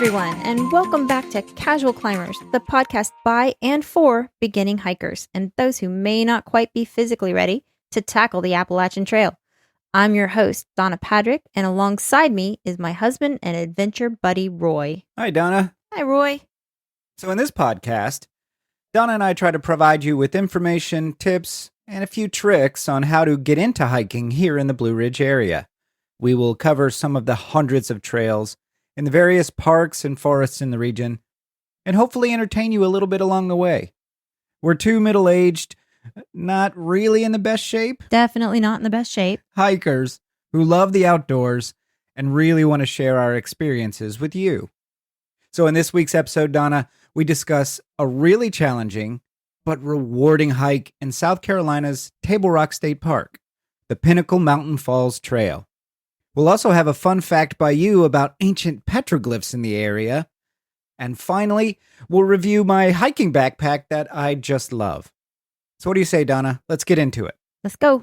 everyone, and welcome back to Casual Climbers, the podcast by and for beginning hikers and those who may not quite be physically ready to tackle the Appalachian Trail. I'm your host, Donna, and alongside me is my husband and adventure buddy, Roy. Hi, Donna. Hi, Roy. So in this podcast, Donna and I try to provide you with information, tips, and a few tricks on how to get into hiking here in the Blue Ridge area. We will cover some of the hundreds of trails in the various parks and forests in the region, and hopefully entertain you a little bit along the way. We're two middle-aged, not really in the best shape, Definitely not in the best shape. hikers who love the outdoors and really want to share our experiences with you. So in this week's episode, Donna, we discuss a really challenging but rewarding hike in South Carolina's Table Rock State Park, the Pinnacle Mountain Falls Trail. We'll also have a fun fact by you about ancient petroglyphs in the area. And finally, we'll review my hiking backpack that I just love. So what do you say, Donna? Let's get into it. Let's go.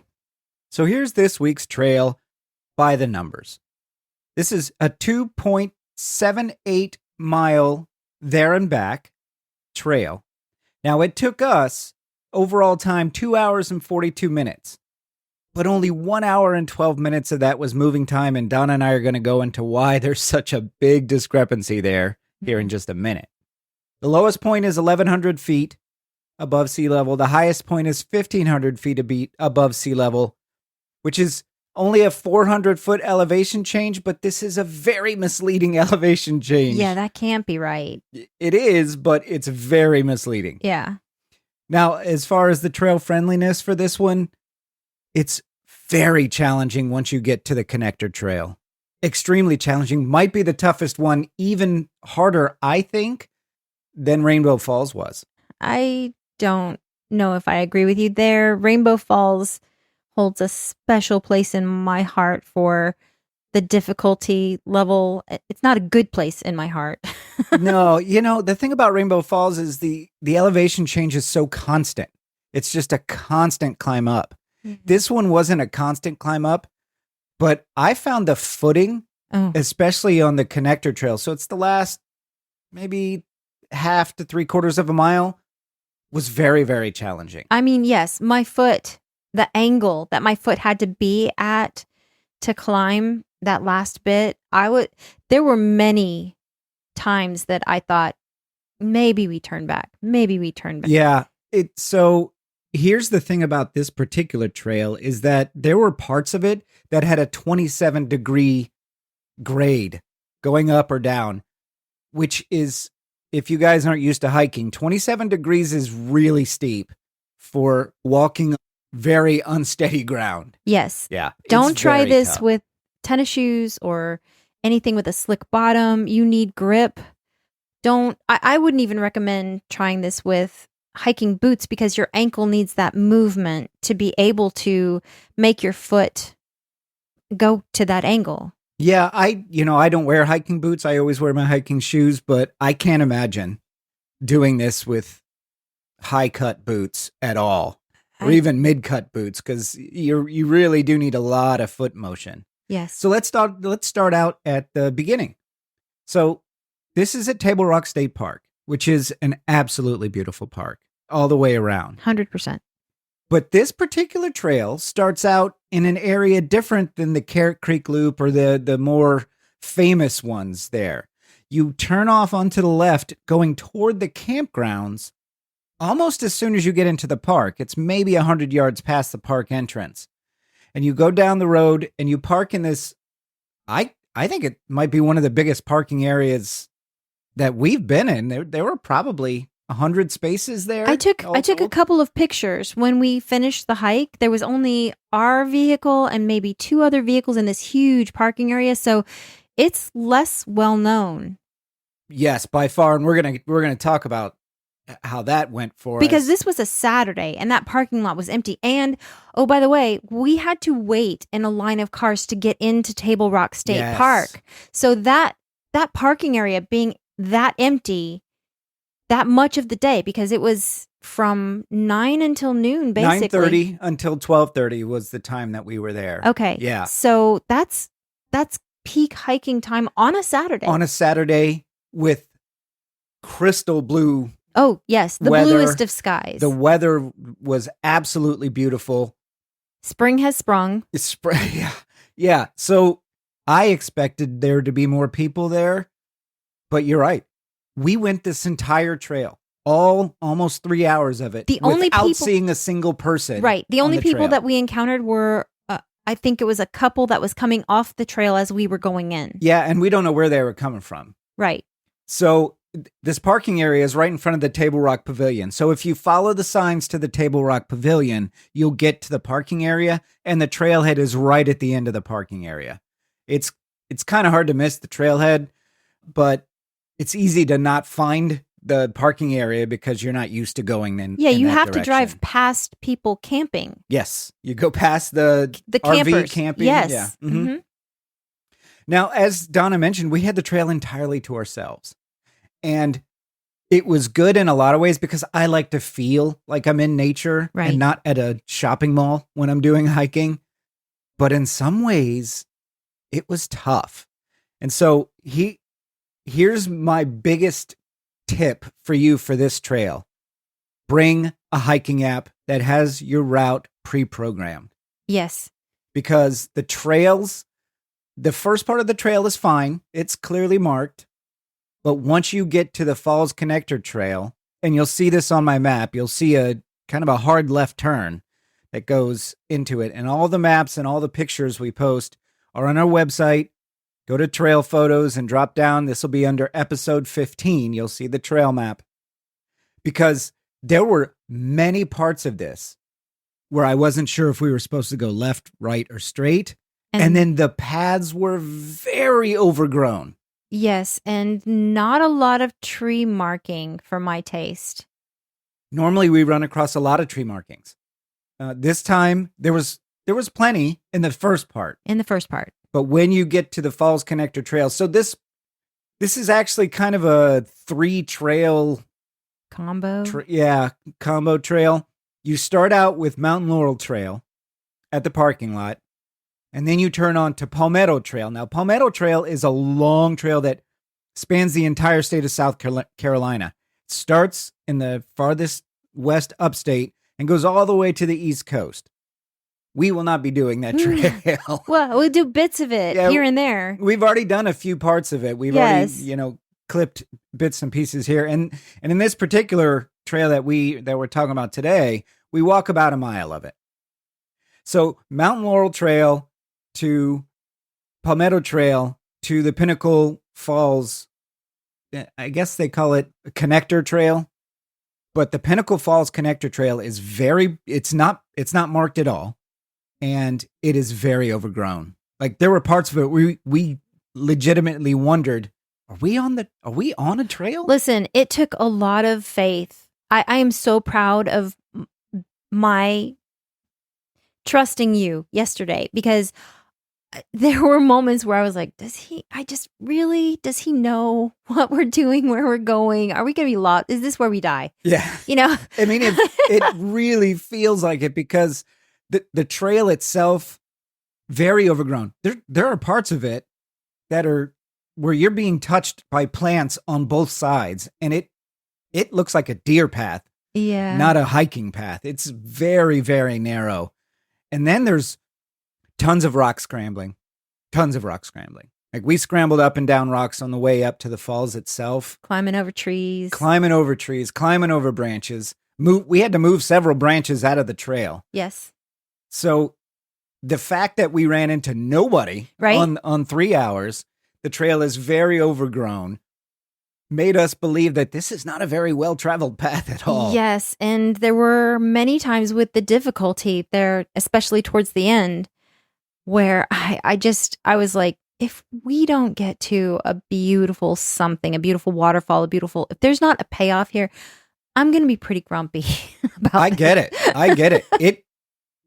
So here's this week's trail by the numbers. This is a 2.78 mile there and back trail. Now, it took us overall time 2 hours and 42 minutes. But only 1 hour and 12 minutes of that was moving time, and Donna and I are going to go into why there's such a big discrepancy there here in just a minute. The lowest point is 1,100 feet above sea level. The highest point is 1,500 feet above sea level, which is only a 400-foot elevation change, but this is a very misleading elevation change. Yeah, that can't be right. It is, but it's very misleading. Yeah. Now, as far as the trail friendliness for this one, it's very challenging once you get to the connector trail. Extremely challenging. Might be the toughest one, even harder, I think, than Rainbow Falls was. I don't know if I agree with you there. Rainbow Falls holds a special place in my heart for the difficulty level. It's not a good place in my heart. No, the thing about Rainbow Falls is the elevation change is so constant. It's just a constant climb up. Mm-hmm. This one wasn't a constant climb up, but I found the footing, especially on the connector trail. So it's the last maybe half to 3/4 of a mile, was very, very challenging. I mean, yes, my foot, the angle that my foot had to be at to climb that last bit, there were many times that I thought, maybe we turn back. Yeah. So here's the thing about this particular trail is that there were parts of it that had a 27-degree grade going up or down, which is, if you guys aren't used to hiking, 27 degrees is really steep for walking very unsteady ground. Yes. Yeah. Don't try this with tennis shoes or anything with a slick bottom. You need grip. I wouldn't even recommend trying this with hiking boots because your ankle needs that movement to be able to make your foot go to that angle. Yeah, I don't wear hiking boots. I always wear my hiking shoes, but I can't imagine doing this with high cut boots at all, or even mid cut boots, because you really do need a lot of foot motion. Yes. So let's start out at the beginning. So this is at Table Rock State Park, which is an absolutely beautiful park all the way around. 100%. But this particular trail starts out in an area different than the Carrot Creek Loop or the more famous ones there. You turn off onto the left going toward the campgrounds almost as soon as you get into the park. It's maybe 100 yards past the park entrance. And you go down the road and you park in this, I think it might be one of the biggest parking areas that we've been in. There were probably 100 spaces there. I took a couple of pictures when we finished the hike. There was only our vehicle and maybe 2 other vehicles in this huge parking area, so it's less well known. Yes, by far, and we're gonna talk about how that went for us. Because this was a Saturday and that parking lot was empty. And oh, by the way, we had to wait in a line of cars to get into Table Rock State Park. So that parking area being that empty that much of the day, because it was from 9 until noon, basically. 9:30 until 12:30 was the time that we were there. Okay. Yeah. So that's peak hiking time on a Saturday. On a Saturday, with crystal blue. Oh, yes. The weather. Bluest of skies. The weather was absolutely beautiful. Spring has sprung. It's spring. Yeah. Yeah. So I expected there to be more people there, but you're right. We went this entire trail, almost 3 hours of it, without seeing a single person. Right. The only people trail. that we encountered were, I think it was a couple that was coming off the trail as we were going in. Yeah. And we don't know where they were coming from. Right. So this parking area is right in front of the Table Rock Pavilion. So if you follow the signs to the Table Rock Pavilion, you'll get to the parking area, and the trailhead is right at the end of the parking area. It's kind of hard to miss the trailhead, but it's easy to not find the parking area because you're not used to going in. Yeah, you have direction. to drive past people camping. Yes, you go past the campers. RV camping. Yes. Yeah. Mm-hmm. Now, as Donna mentioned, we had the trail entirely to ourselves. And it was good in a lot of ways because I like to feel like I'm in nature and not at a shopping mall when I'm doing hiking. But in some ways, it was tough. And so here's my biggest tip for you for this trail. Bring a hiking app that has your route pre-programmed. Yes. Because the first part of the trail is fine. It's clearly marked. But once you get to the Falls Connector Trail, and you'll see this on my map, you'll see a kind of a hard left turn that goes into it. And all the maps and all the pictures we post are on our website. Go to trail photos and drop down. This will be under episode 15. You'll see the trail map. Because there were many parts of this where I wasn't sure if we were supposed to go left, right, or straight. And then the paths were very overgrown. Yes, and not a lot of tree marking for my taste. Normally, we run across a lot of tree markings. This time, there was plenty in the first part. But when you get to the Falls Connector Trail, so this is actually kind of a 3-trail combo. Combo trail. You start out with Mountain Laurel Trail at the parking lot. And then you turn on to Palmetto Trail. Now, Palmetto Trail is a long trail that spans the entire state of South Carolina. It starts in the farthest west upstate and goes all the way to the East Coast. We will not be doing that trail. Well, we'll do bits of it here and there. We've already done a few parts of it. We've already, clipped bits and pieces here. And in this particular trail that we're talking about today, we walk about a mile of it. So Mountain Laurel Trail to Palmetto Trail to the Pinnacle Falls, I guess they call it a connector trail, but the Pinnacle Falls connector trail is it's not marked at all. And it is very overgrown. Like there were parts of it we legitimately wondered, are we on a trail? Listen, it took a lot of faith. I am so proud of my trusting you yesterday because there were moments where I was like, does he know what we're doing, where we're going? Are we going to be lost? Is this where we die? Yeah. I mean, it really feels like it because the trail itself, very overgrown. There are parts of it that are where you're being touched by plants on both sides. And it looks like a deer path. Yeah. Not a hiking path. It's very, very narrow. And then there's tons of rock scrambling. Like we scrambled up and down rocks on the way up to the falls itself. Climbing over trees, climbing over branches. We had to move several branches out of the trail. Yes. So the fact that we ran into nobody on 3 hours, the trail is very overgrown, made us believe that this is not a very well-traveled path at all. Yes, and there were many times with the difficulty there, especially towards the end, where I was like, if we don't get to a beautiful something, a beautiful waterfall, if there's not a payoff here, I'm going to be pretty grumpy about I get it.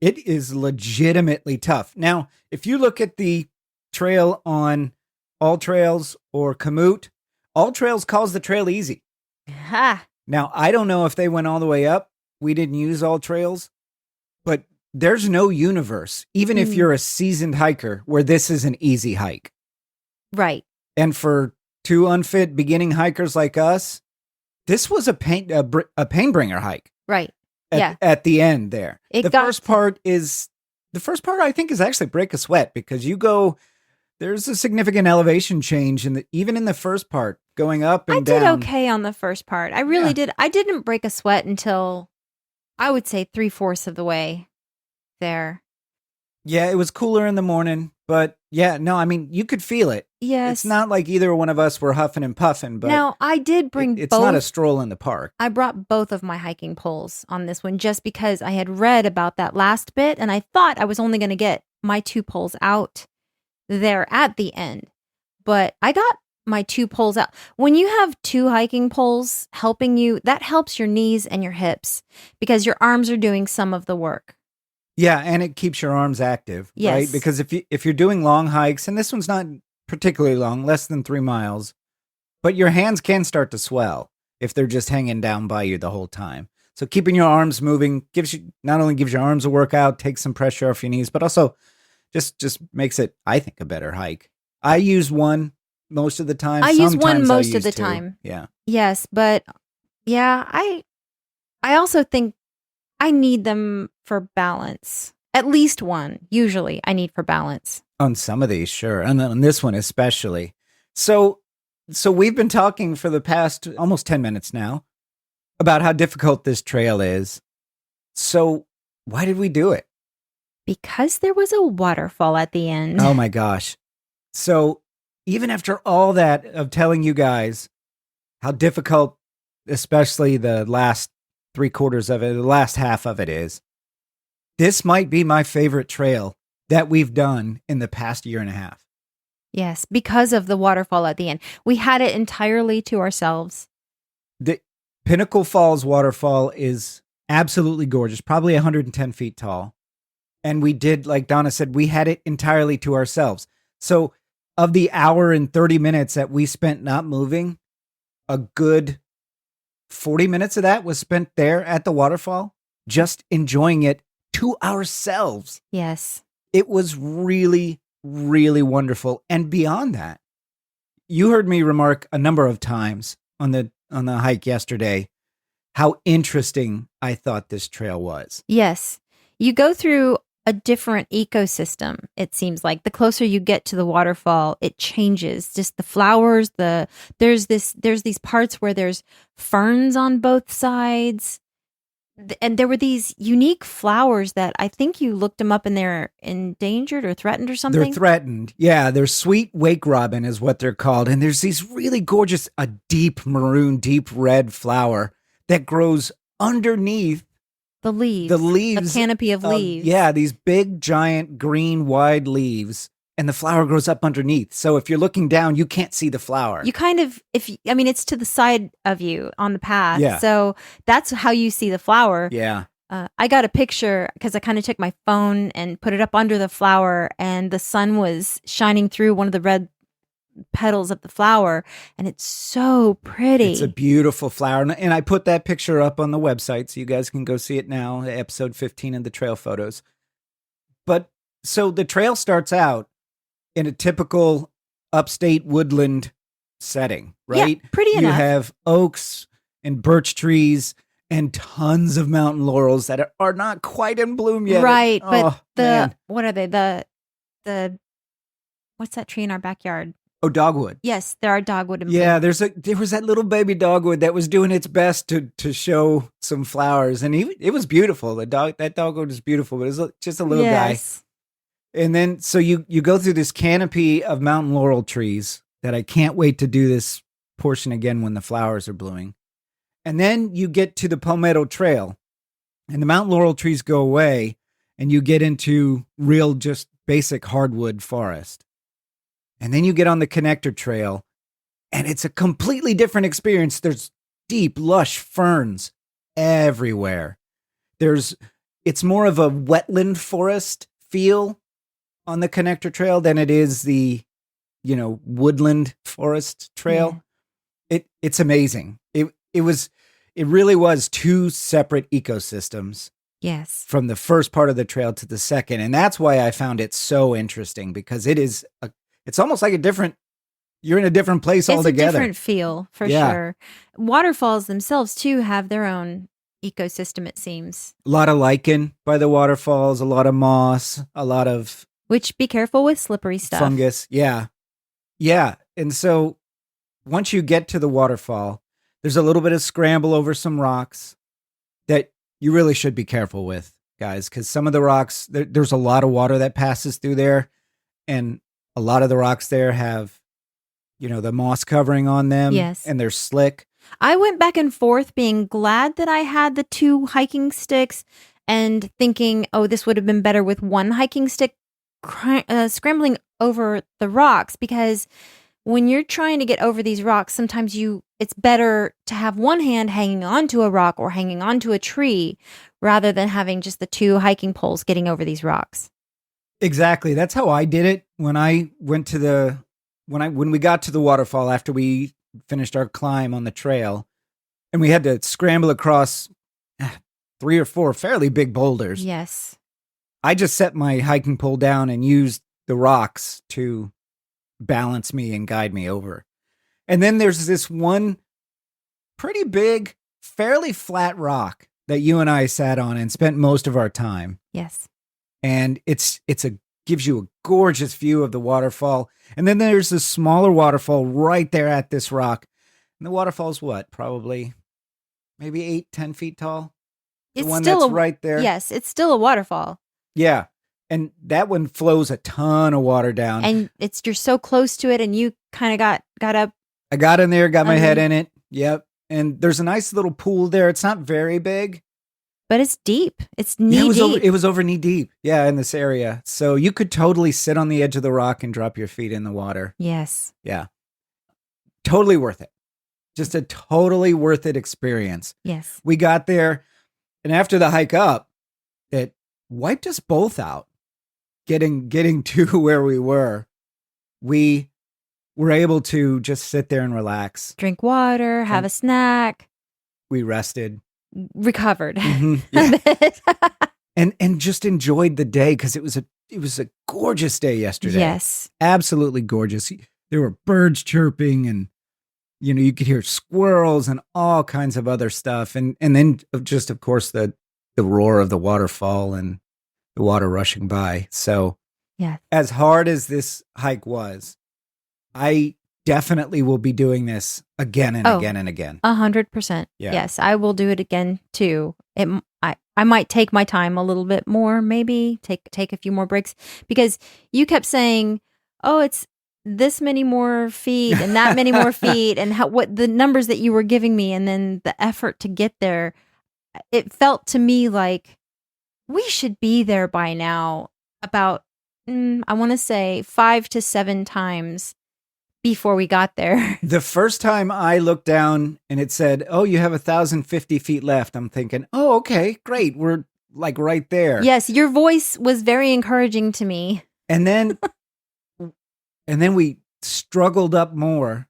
It is legitimately tough. Now, if you look at the trail on All Trails or Komoot, All Trails calls the trail easy. Ha. Now, I don't know if they went all the way up. We didn't use All Trails, but there's no universe, even if you're a seasoned hiker, where this is an easy hike. Right. And for two unfit beginning hikers like us, this was a pain bringer hike. Right. Yeah. At the end there. The first part I think is actually break a sweat because there's a significant elevation change even in the first part going up and down. I did okay on the first part. I really did. I didn't break a sweat until I would say 3/4 of the way there. Yeah, it was cooler in the morning, but yeah, no, I mean, you could feel it. Yes. It's not like either one of us were huffing and puffing, but now I did bring it's both. not a stroll in the park. I brought both of my hiking poles on this one just because I had read about that last bit and I thought I was only going to get my 2 poles out there at the end. But I got my 2 poles out. When you have 2 hiking poles helping you, that helps your knees and your hips because your arms are doing some of the work. Yeah, and it keeps your arms active, right? Because if you're doing long hikes, and this one's not particularly long, less than 3 miles, but your hands can start to swell if they're just hanging down by you the whole time. So keeping your arms moving not only gives your arms a workout, takes some pressure off your knees, but also just makes it, I think, a better hike. I use one most of the time. I use one most of the 2. time. Yeah. Yes, but yeah, I also think I need them for balance. At least one, usually, I need for balance. On some of these, sure. And on this one especially. So we've been talking for the past almost 10 minutes now about how difficult this trail is. So why did we do it? Because there was a waterfall at the end. Oh my gosh. So even after all that of telling you guys how difficult, especially the last 3/4 of it, the last half of it is, this might be my favorite trail that we've done in the past year and a half. Yes, because of the waterfall at the end. We had it entirely to ourselves. The Pinnacle Falls waterfall is absolutely gorgeous, probably 110 feet tall. And we did, like Donna said, we had it entirely to ourselves. So of the hour and 30 minutes that we spent not moving, a good 40 minutes of that was spent there at the waterfall, just enjoying it to ourselves. Yes. It was really, really wonderful. And beyond that, you heard me remark a number of times on the hike yesterday how interesting I thought this trail was. Yes. You go through a different ecosystem, it seems like. The closer you get to the waterfall, it changes. Just the flowers, there's these parts where there's ferns on both sides. And there were these unique flowers that I think you looked them up and they're endangered or threatened or something. They're threatened. Yeah, they're sweet wake robin is what they're called. And there's these really gorgeous, a deep maroon, deep red flower that grows underneath the leaves. A canopy of leaves. Yeah, these big, giant, green, wide leaves. And the flower grows up underneath. So if you're looking down, you can't see the flower. You kind of, it's to the side of you on the path. Yeah. So that's how you see the flower. Yeah. I got a picture because I kind of took my phone and put it up under the flower and the sun was shining through one of the red petals of the flower. And it's so pretty. It's a beautiful flower. And I put that picture up on the website so you guys can go see it now, episode 15 of the trail photos. But so the trail starts out in a typical upstate woodland setting, right? Yeah, pretty enough. You have oaks and birch trees and tons of mountain laurels that are not quite in bloom yet. Right, but what are they? The what's that tree in our backyard? Oh, dogwood. Yes, there are dogwood in bloom. Yeah, there was that little baby dogwood that was doing its best to show some flowers, and it was beautiful. That dogwood is beautiful, but it was just a little guy. And then, so you go through this canopy of mountain laurel trees that I can't wait to do this portion again when the flowers are blooming. And then you get to the Palmetto Trail and the mountain laurel trees go away and you get into real, just basic hardwood forest. And then you get on the Connector Trail and it's a completely different experience. There's deep, lush ferns everywhere. It's more of a wetland forest feel on the Connector Trail than it is the, woodland forest trail. Yeah. It's amazing. It really was 2 separate ecosystems. Yes. From the first part of the trail to the second. And that's why I found it so interesting because it's almost like a different you're in a different place altogether. It's a different feel for sure. Waterfalls themselves too have their own ecosystem, it seems. A lot of lichen by the waterfalls, a lot of moss, a lot of... Which, be careful with slippery stuff. Fungus, yeah. Yeah, and so once you get to the waterfall, there's a little bit of scramble over some rocks that you really should be careful with, guys, because some of the rocks, there's a lot of water that passes through there, and a lot of the rocks there have, the moss covering on them. Yes. And they're slick. I went back and forth being glad that I had the 2 hiking sticks and thinking, oh, this would have been better with 1 hiking stick scrambling over the rocks, because when you're trying to get over these rocks, sometimes it's better to have one hand hanging onto a rock or hanging onto a tree rather than having just the 2 hiking poles getting over these rocks. Exactly. That's how I did it when I went to when we got to the waterfall after we finished our climb on the trail, and we had to scramble across 3 or 4 fairly big boulders. Yes. I just set my hiking pole down and used the rocks to balance me and guide me over. And then there's this one pretty big, fairly flat rock that you and I sat on and spent most of our time. Yes. And gives you a gorgeous view of the waterfall. And then there's this smaller waterfall right there at this rock. And the waterfall's what? Probably maybe 8-10 feet tall. It's the one still that's right there. Yes, it's still a waterfall. Yeah. And that one flows a ton of water down. And you're so close to it, and you kind of got up. I got in there, got my head in it. Yep. And there's a nice little pool there. It's not very big, but it's deep. It's knee deep. It was over knee deep. Yeah, in this area. So you could totally sit on the edge of the rock and drop your feet in the water. Yes. Yeah. Totally worth it. Just a totally worth it experience. Yes. We got there, and after the hike up, it wiped us both out. Getting to where we were able to just sit there and relax. Drink water, have a snack. We rested. Recovered. Mm-hmm. Yeah. and just enjoyed the day, because it was a gorgeous day yesterday. Yes. Absolutely gorgeous. There were birds chirping, and you could hear squirrels and all kinds of other stuff. And then just, of course, the roar of the waterfall and the water rushing by. So yeah, as hard as this hike was, I definitely will be doing this again and again and again. 100%. Yeah. Yes, I will do it again too. I might take my time a little bit more, maybe take a few more breaks, because you kept saying, oh, it's this many more feet and that many more feet, and what the numbers that you were giving me, and then the effort to get there. It felt to me like we should be there by now about, I want to say 5 to 7 times before we got there. The first time I looked down and it said, oh, you have 1,050 feet left, I'm thinking, oh, okay, great. We're like right there. Yes, your voice was very encouraging to me. And then we struggled up more,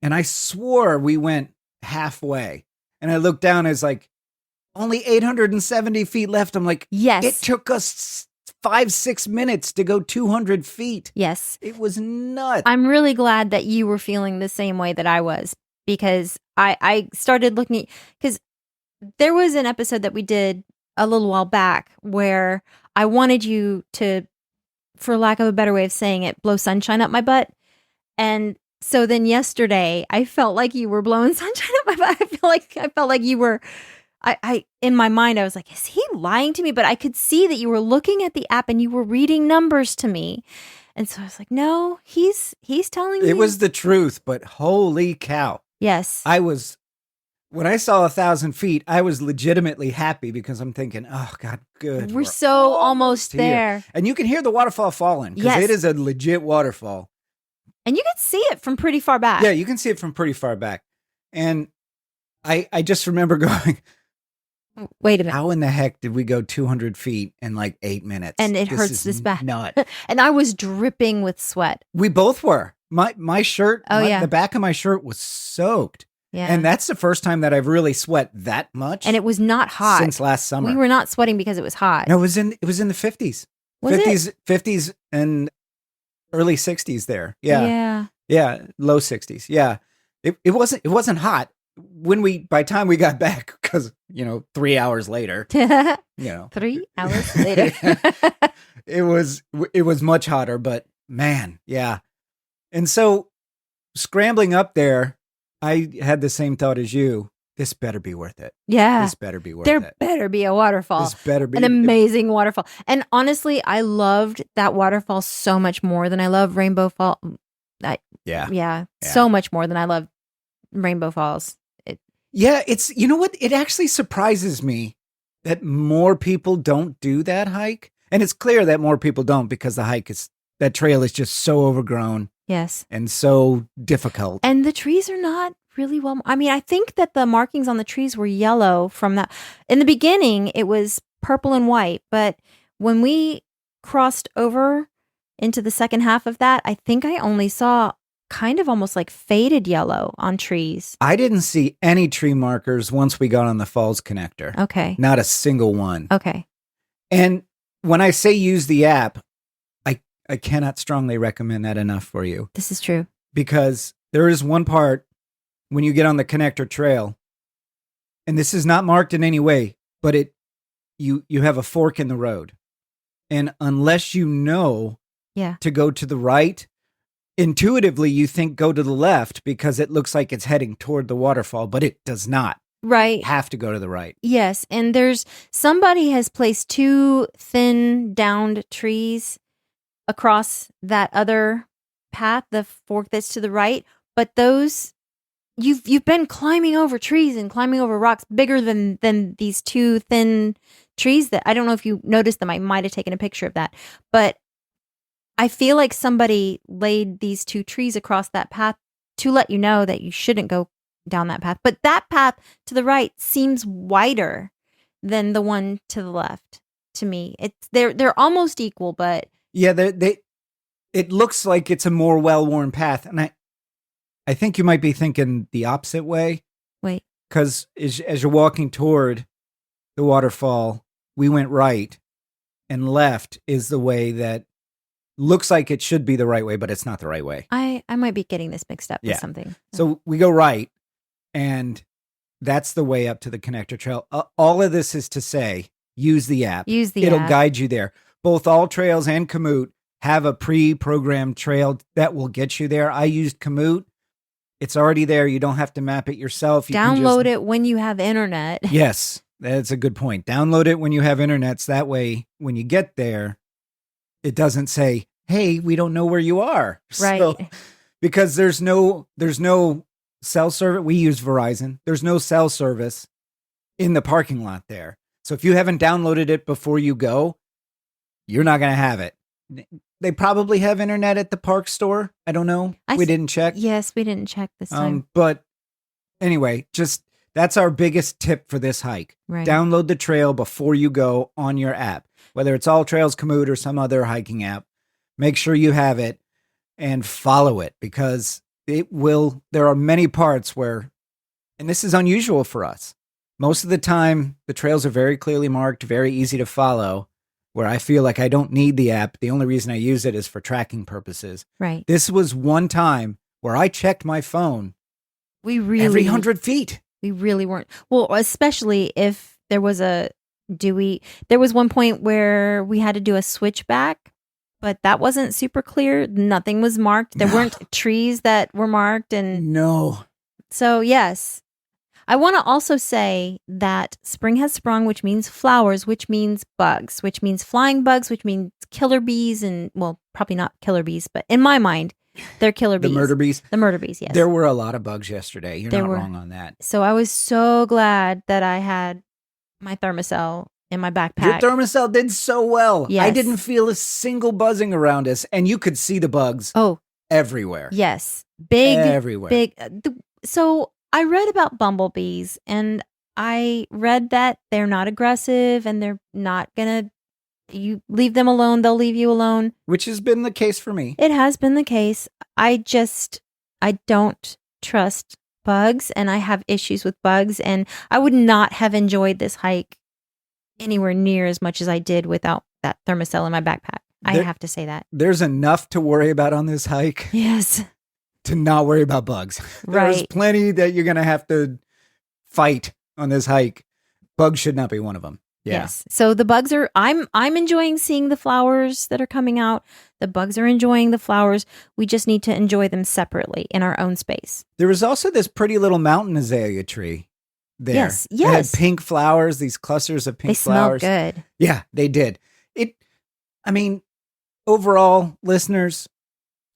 and I swore we went halfway. And I looked down, it's like, only 870 feet left. I'm like, yes. It took us 5-6 minutes to go 200 feet. Yes. It was nuts. I'm really glad that you were feeling the same way that I was, because I started looking at, because there was an episode that we did a little while back where I wanted you to, for lack of a better way of saying it, blow sunshine up my butt. And so then yesterday I felt like you were blowing sunshine up my butt. I felt like you were, I in my mind, I was like, is he lying to me? But I could see that you were looking at the app and you were reading numbers to me. And so I was like, no, he's telling me. It was the truth, but holy cow. Yes. When I saw 1,000 feet, I was legitimately happy, because I'm thinking, oh God, good. We're so almost there. And you can hear the waterfall falling, because it is a legit waterfall. And you can see it from pretty far back. Yeah, you can see it from pretty far back. And I just remember going, wait a minute. How in the heck did we go 200 feet in like 8 minutes? And it hurts this bad. Nut. And I was dripping with sweat. We both were. My shirt, yeah. The back of my shirt was soaked. Yeah. And that's the first time that I've really sweat that much. And it was not hot. Since last summer. We were not sweating because it was hot. No, it was in the 50s. Was 50s and early 60s there. Yeah. Yeah. Yeah, low 60s. Yeah. It wasn't hot by the time we got back, because 3 hours later, 3 hours later. it was much hotter, but man, yeah. And so scrambling up there, I had the same thought as you. This better be worth it. Yeah. This better be worth there it. better be a waterfall. This better be an amazing waterfall. And honestly, I loved that waterfall so much more than I love Rainbow Fall. Yeah, so much more than I love Rainbow Falls. It's, you know what? It actually surprises me that more people don't do that hike. And it's clear that more people don't, because that trail is just so overgrown. Yes. And so difficult. And the trees are not really well. I mean, I think that the markings on the trees were yellow from that. In the beginning, it was purple and white. But when we crossed over into the second half of that, I think I only saw kind of almost like faded yellow on trees. I didn't see any tree markers once we got on the falls connector. Okay. Not a single one. Okay. And when I say use the app, I cannot strongly recommend that enough for you. This is true. Because there is one part when you get on the connector trail, and this is not marked in any way, but you have a fork in the road. And unless you know to go to the right, intuitively you think go to the left, because it looks like it's heading toward the waterfall, but it does not. Right. Have to go to the right. Yes. And somebody has placed 2 thin downed trees across that other path, the fork that's to the right. But those, you've been climbing over trees and climbing over rocks bigger than these 2 thin trees that I don't know if you noticed them. I might have taken a picture of that. But I feel like somebody laid these 2 trees across that path to let you know that you shouldn't go down that path. But that path to the right seems wider than the one to the left to me. They're almost equal, but yeah, it looks like it's a more well-worn path, and I think you might be thinking the opposite way. Wait, because as you're walking toward the waterfall, we went right, and left is the way that looks like it should be the right way, but it's not the right way. I might be getting this mixed up with something. So we go right, and that's the way up to the connector trail. All of this is to say, use the app. It'll guide you there. Both All Trails and Komoot have a pre-programmed trail that will get you there. I used Komoot. It's already there. You don't have to map it yourself. You download it when you have internet. Yes, that's a good point. Download it when you have internet. So that way, when you get there, it doesn't say, hey, we don't know where you are. Right. So, because there's no cell service. We use Verizon. There's no cell service in the parking lot there. So if you haven't downloaded it before you go, you're not going to have it. They probably have internet at the park store. I don't know. We didn't check. Yes, we didn't check this time. But anyway, that's our biggest tip for this hike. Right. Download the trail before you go on your app, whether it's All Trails, Komoot, or some other hiking app. Make sure you have it and follow it, because there are many parts where, and this is unusual for us. Most of the time, the trails are very clearly marked, very easy to follow, where I feel like I don't need the app. The only reason I use it is for tracking purposes. Right. This was one time where I checked my phone every 100 feet. We really weren't. Well, especially if there was there was one point where we had to do a switchback, but that wasn't super clear. Nothing was marked. There weren't trees that were marked. And no. So yes. I want to also say that spring has sprung, which means flowers, which means bugs, which means flying bugs, which means killer bees, and well, probably not killer bees, but in my mind, they're killer bees. The murder bees? The murder bees, yes. There were a lot of bugs yesterday. You're not wrong on that. So I was so glad that I had my thermocell in my backpack. Your thermocell did so well. Yes. I didn't feel a single buzzing around us, and you could see the bugs everywhere. Yes. Big. Everywhere. Big. So I read about bumblebees, and I read that they're not aggressive and they're not going to, you leave them alone, they'll leave you alone. Which has been the case for me. It has been the case. I don't trust bugs, and I have issues with bugs, and I would not have enjoyed this hike anywhere near as much as I did without that thermocell in my backpack. I have to say that. There's enough to worry about on this hike. Yes. to not worry about bugs. There's Right. plenty that you're going to have to fight on this hike. Bugs should not be one of them. Yeah. Yes. So the bugs are I'm enjoying seeing the flowers that are coming out. The bugs are enjoying the flowers. We just need to enjoy them separately in our own space. There was also this pretty little mountain azalea tree there. Yes. It had Yes. pink flowers, these clusters of pink They smell flowers. good. Yeah, they did. Overall, listeners,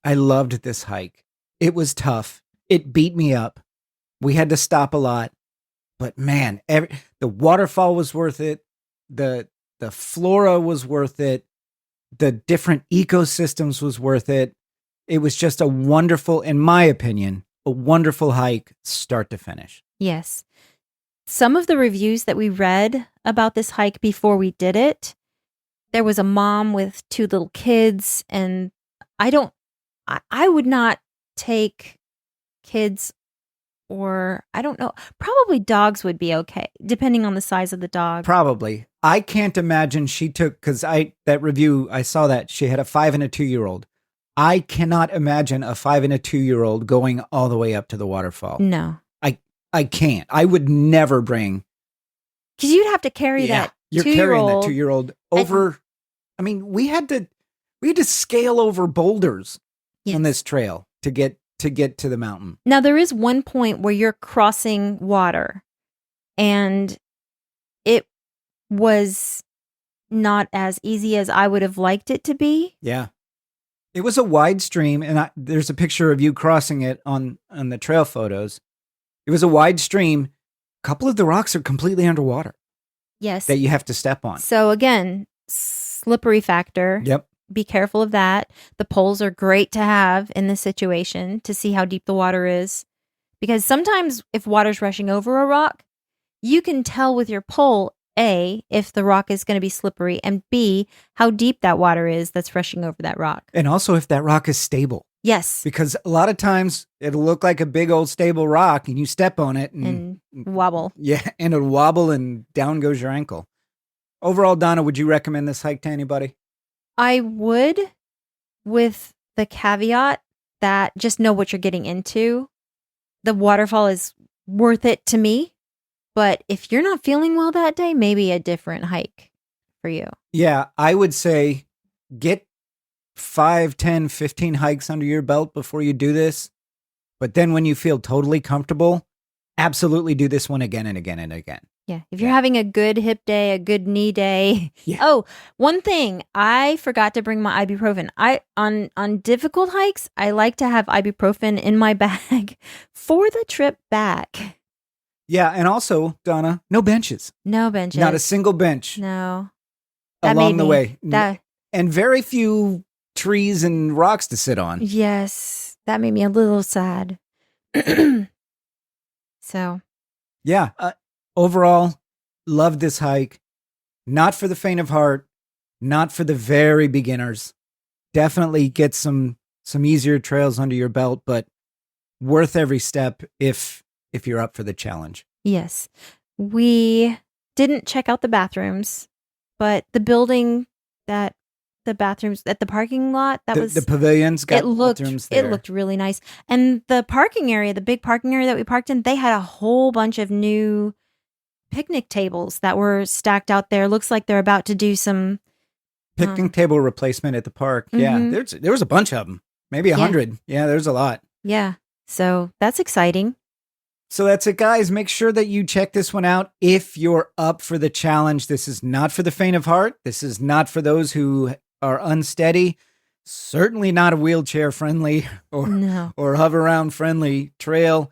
I loved this hike. It was tough. It beat me up. We had to stop a lot. But man, the waterfall was worth it. The flora was worth it. The different ecosystems was worth it. It was just a wonderful, in my opinion, a wonderful hike start to finish. Yes. Some of the reviews that we read about this hike before we did it, there was a mom with 2 little kids, and I would not take kids, or I don't know, probably dogs would be okay, depending on the size of the dog. Probably. I can't imagine she took, because that review, I saw that she had a 5 and a 2-year-old. I cannot imagine a 5 and a 2-year-old going all the way up to the waterfall. No. I can't. I would never bring. Because you'd have to carry that You're 2-year-old. carrying that 2-year-old over. We had to scale over boulders on this trail to get to the mountain. Now, there is one point where you're crossing water, and it was not as easy as I would have liked it to be. Yeah. It was a wide stream, and there's a picture of you crossing it on the trail photos. It was a wide stream. A couple of the rocks are completely underwater. Yes. That you have to step on. So again, slippery factor. Yep. Be careful of that. The poles are great to have in this situation to see how deep the water is. Because sometimes if water's rushing over a rock, you can tell with your pole, A, if the rock is going to be slippery, and B, how deep that water is that's rushing over that rock. And also if that rock is stable. Yes. Because a lot of times it'll look like a big old stable rock and you step on it And wobble. Yeah, and it'll wobble and down goes your ankle. Overall, Donna, would you recommend this hike to anybody? I would, with the caveat that just know what you're getting into. The waterfall is worth it to me, but if you're not feeling well that day, maybe a different hike for you. Yeah, I would say get 5, 10, 15 hikes under your belt before you do this. But then when you feel totally comfortable, absolutely do this one again and again and again. Yeah. If you're having a good hip day, a good knee day. Yeah. Oh, one thing, I forgot to bring my ibuprofen. On difficult hikes, I like to have ibuprofen in my bag for the trip back. Yeah, and also, Donna, no benches. No benches. Not a single bench No. along the way. That And very few trees and rocks to sit on. Yes, that made me a little sad. So, Yeah, overall, loved this hike. Not for the faint of heart, not for the very beginners. Definitely get some easier trails under your belt, but worth every step if you're up for the challenge. yes. We didn't check out the bathrooms, but the building that the bathrooms at the parking lot, that was the pavilions got bathrooms there. It looked really nice. And the parking area, the big parking area that we parked in, they had a whole bunch of new picnic tables that were stacked out there. Looks like they're about to do some Picnic table replacement at the park. Yeah, there was a bunch of them. Maybe 100. Yeah, there's a lot. Yeah. So that's exciting. So that's it, guys. Make sure that you check this one out if you're up for the challenge. This is not for the faint of heart. This is not for those who are unsteady. Certainly not a wheelchair friendly or hover around friendly trail.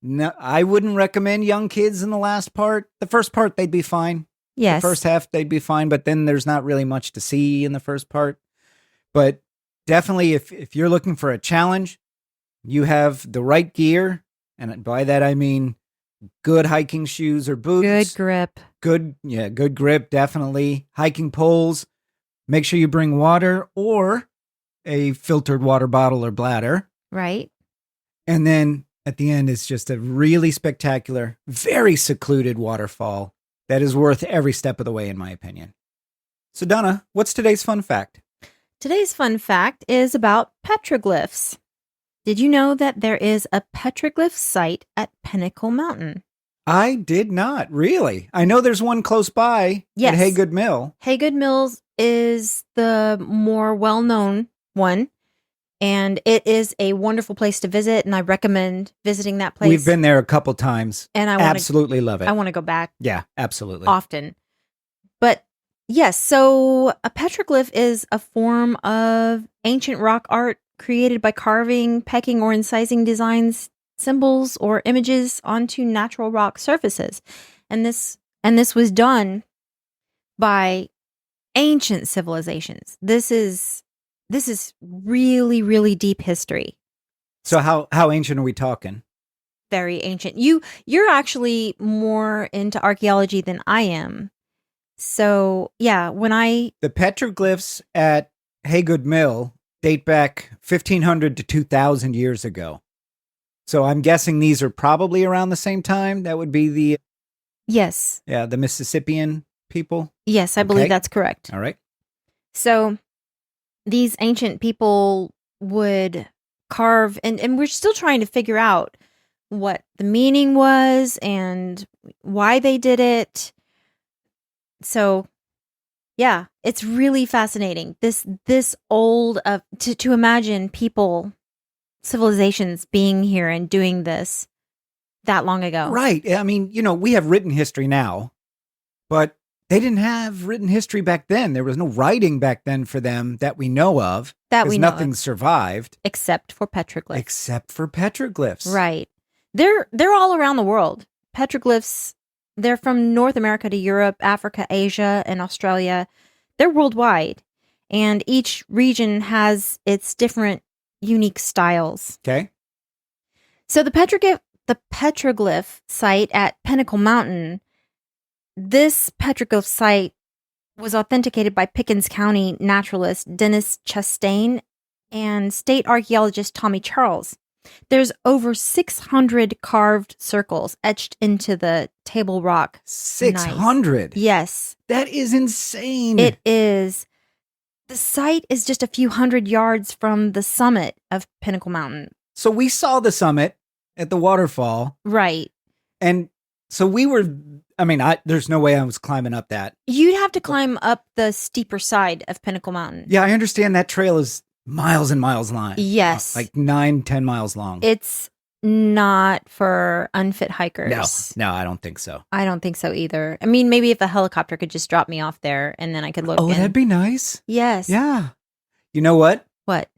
No, I wouldn't recommend young kids in the last part. The first part, they'd be fine. Yes. The first half, they'd be fine, but then there's not really much to see in the first part. But definitely, if you're looking for a challenge, you have the right gear. And by that, I mean good hiking shoes or boots. Good grip. Good grip, definitely. Hiking poles. Make sure you bring water or a filtered water bottle or bladder. Right. And then at the end is just a really spectacular, very secluded waterfall that is worth every step of the way, in my opinion. So, Donna, what's today's fun fact? Today's fun fact is about petroglyphs. Did you know that there is a petroglyph site at Pinnacle Mountain? I did not, really. I know there's one close by Yes. at Haygood Mill. Haygood Mills is the more well-known one, and it is a wonderful place to visit, and I recommend visiting that place. We've been there a couple times. And I absolutely love it. I want to go back. Yeah, absolutely. Often. But yes, so a petroglyph is a form of ancient rock art created by carving, pecking, or incising designs, symbols, or images onto natural rock surfaces. And this was done by ancient civilizations. This is really, really deep history. So how ancient are we talking? Very ancient. You're actually more into archaeology than I am. So yeah, the petroglyphs at Haygood Mill date back 1,500 to 2,000 years ago. So I'm guessing these are probably around the same time. That would be the yes, the Mississippian people. Yes, I believe that's correct. All right. So these ancient people would carve, and we're still trying to figure out what the meaning was and why they did it. So, yeah, it's really fascinating. This old to imagine people, civilizations being here and doing this that long ago. Right. I mean, we have written history now, but they didn't have written history back then. There was no writing back then for them that we know of. Nothing survived except for petroglyphs. Right. They're all around the world. Petroglyphs. They're from North America to Europe, Africa, Asia, and Australia. They're worldwide, and each region has its different unique styles. Okay. So the petroglyph site at Pinnacle Mountain, this petroglyph site was authenticated by Pickens County naturalist Dennis Chastain and state archaeologist Tommy Charles. There's over 600 carved circles etched into the table rock. 600? Yes. That is insane. It is. The site is just a few hundred yards from the summit of Pinnacle Mountain. So we saw the summit at the waterfall. Right. And so there's no way I was climbing up that. You'd have to climb up the steeper side of Pinnacle Mountain. Yeah, I understand that trail is miles and miles long. Yes. Like 9-10 miles long. It's not for unfit hikers. No, I don't think so. I don't think so either. I mean, maybe if a helicopter could just drop me off there and then I could look. Oh, that'd be nice. Yes. Yeah. You know what? What?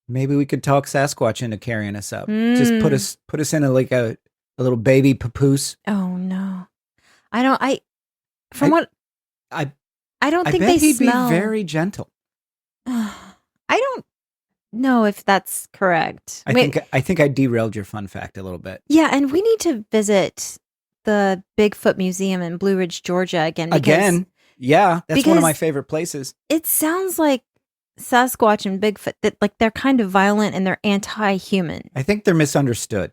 Maybe we could talk Sasquatch into carrying us up. Just put us in a little baby papoose. Oh no. I don't think bet they he'd smell. Be very gentle. I don't know if that's correct. I think I derailed your fun fact a little bit. Yeah, and we need to visit the Bigfoot Museum in Blue Ridge, Georgia again. Yeah, that's one of my favorite places. It sounds like Sasquatch and Bigfoot, that like they're kind of violent and they're anti-human. I think they're misunderstood.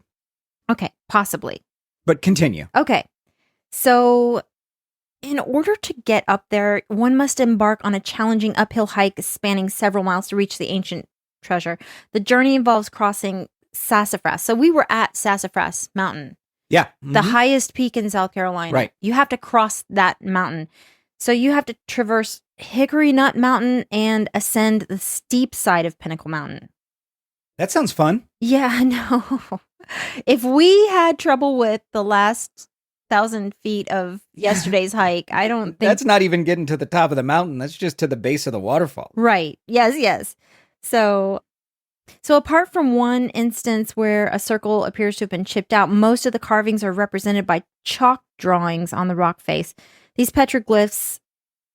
Okay, possibly. But continue. Okay. So in order to get up there, one must embark on a challenging uphill hike spanning several miles to reach the ancient treasure. The journey involves crossing Sassafras. So we were at Sassafras Mountain. Yeah. Mm-hmm. The highest peak in South Carolina. Right. You have to cross that mountain. So you have to traverse Hickory Nut Mountain and ascend the steep side of Pinnacle Mountain. That sounds fun. Yeah, no. If we had trouble with the last 1,000 feet of yesterday's hike, I don't think... That's not even getting to the top of the mountain. That's just to the base of the waterfall. Right. Yes. So apart from one instance where a circle appears to have been chipped out, most of the carvings are represented by chalk drawings on the rock face. These petroglyphs,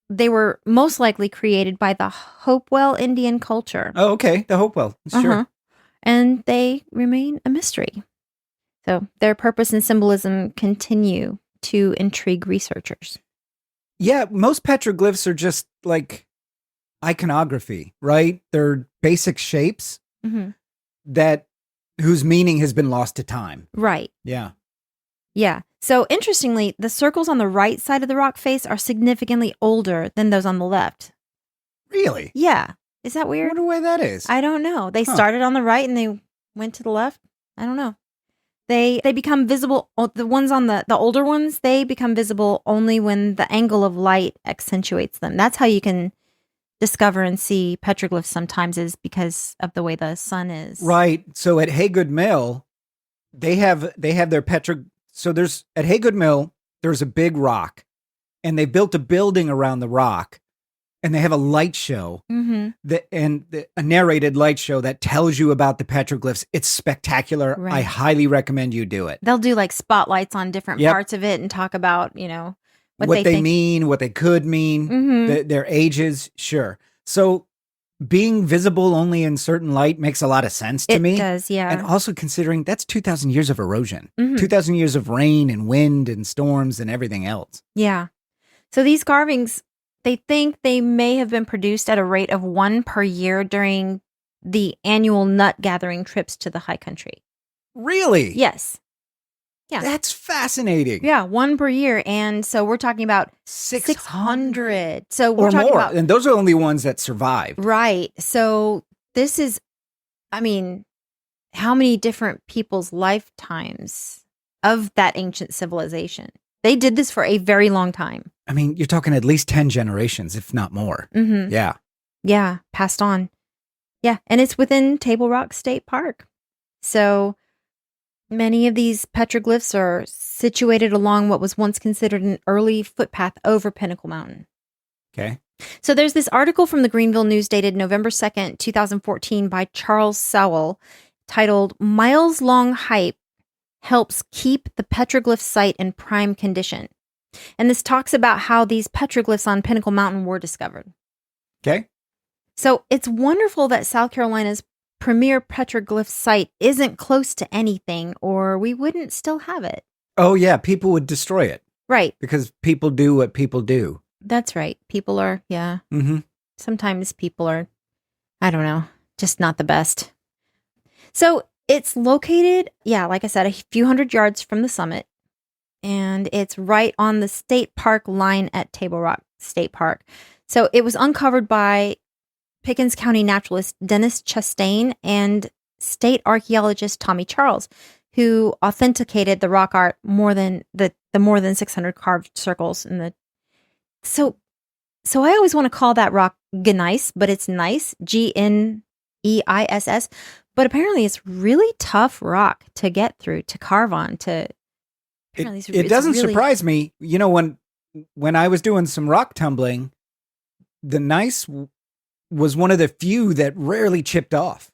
they were most likely created by the Hopewell Indian culture. Oh, okay. The Hopewell. Sure. And they remain a mystery. So their purpose and symbolism continue to intrigue researchers. Yeah, most petroglyphs are just like iconography, right? They're basic shapes whose meaning has been lost to time. Right. Yeah. Yeah. So interestingly, the circles on the right side of the rock face are significantly older than those on the left. Really? Yeah. Is that weird? I wonder why that is. I don't know. They started on the right and they went to the left. I don't know. They become visible. The ones on the older ones, they become visible only when the angle of light accentuates them. That's how you can discover and see petroglyphs sometimes, is because of the way the sun is. Right. So at Haygood Mill, they have their So there's at Haygood Mill, there's a big rock, and they built a building around the rock, and they have a light show, a narrated light show that tells you about the petroglyphs. It's spectacular. Right. I highly recommend you do it. They'll do like spotlights on different parts of it and talk about, what they mean, what they could mean, their ages. Sure. So being visible only in certain light makes a lot of sense to me. It does, yeah. And also considering that's 2,000 years of erosion, 2,000 years of rain and wind and storms and everything else. Yeah. So these carvings, they think they may have been produced at a rate of 1 per year during the annual nut gathering trips to the high country. Really? Yes. Yeah. That's fascinating. Yeah, 1 per year. And so we're talking about 600. So we're talking more. about, and those are only ones that survived. Right. So this is, how many different people's lifetimes of that ancient civilization? They did this for a very long time. You're talking at least 10 generations, if not more. Yeah. Yeah, passed on. Yeah, and it's within Table Rock State Park. So many of these petroglyphs are situated along what was once considered an early footpath over Pinnacle Mountain. Okay. So there's this article from the Greenville News dated November 2nd, 2014 by Charles Sowell titled "Miles Long Hike Helps Keep the Petroglyph Site in Prime Condition." And this talks about how these petroglyphs on Pinnacle Mountain were discovered. Okay. So it's wonderful that South Carolina's premier petroglyph site isn't close to anything, or we wouldn't still have it. Oh, yeah. People would destroy it. Right. Because people do what people do. That's right. People are, yeah. Sometimes people are, I don't know, just not the best. So it's located, like I said, a few hundred yards from the summit. And it's right on the state park line at Table Rock State Park. So it was uncovered by Pickens County naturalist Dennis Chastain and state archaeologist Tommy Charles, who authenticated the rock art more than the more than 600 carved circles in the. So I always want to call that rock gneiss, but it's nice, GNEISS. But apparently, it's really tough rock to get through, to carve on. It doesn't surprise me. When I was doing some rock tumbling, the gneiss was one of the few that rarely chipped off.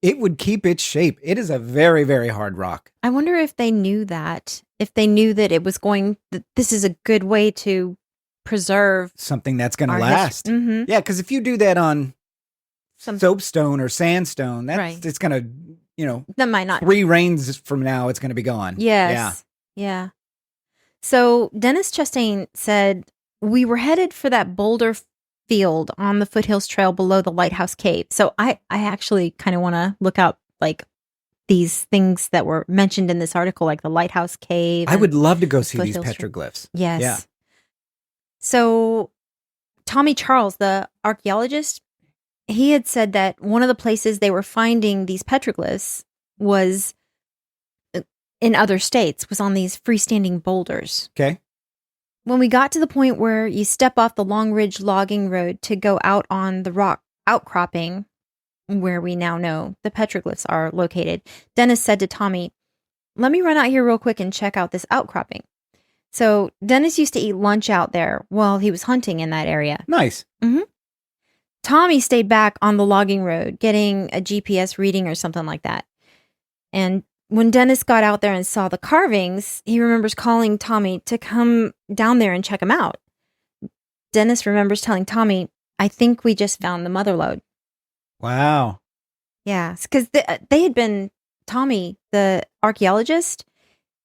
It would keep its shape. It is a very, very hard rock. I wonder if they knew that. If they knew that this is a good way to preserve something that's going to last. Yeah, because if you do that on soapstone or sandstone, it's going to, that might not. 3 rains from now, it's going to be gone. Yes. Yeah. So Dennis Chastain said, "We were headed for that boulder field on the Foothills Trail below the Lighthouse Cave." So I actually kind of want to look up like these things that were mentioned in this article, like the Lighthouse Cave. I would love to go see these petroglyphs. Yes. Yeah. So Tommy Charles, the archaeologist, he had said that one of the places they were finding these petroglyphs was in other states, was on these freestanding boulders. Okay. When we got to the point where you step off the Long Ridge logging road to go out on the rock outcropping, where we now know the petroglyphs are located, Dennis said to Tommy, "Let me run out here real quick and check out this outcropping." So Dennis used to eat lunch out there while he was hunting in that area. Nice. Tommy stayed back on the logging road getting a GPS reading or something like that. And when Dennis got out there and saw the carvings, he remembers calling Tommy to come down there and check them out. Dennis remembers telling Tommy, "I think we just found the mother lode." Wow. Yeah, because they had been, Tommy, the archaeologist,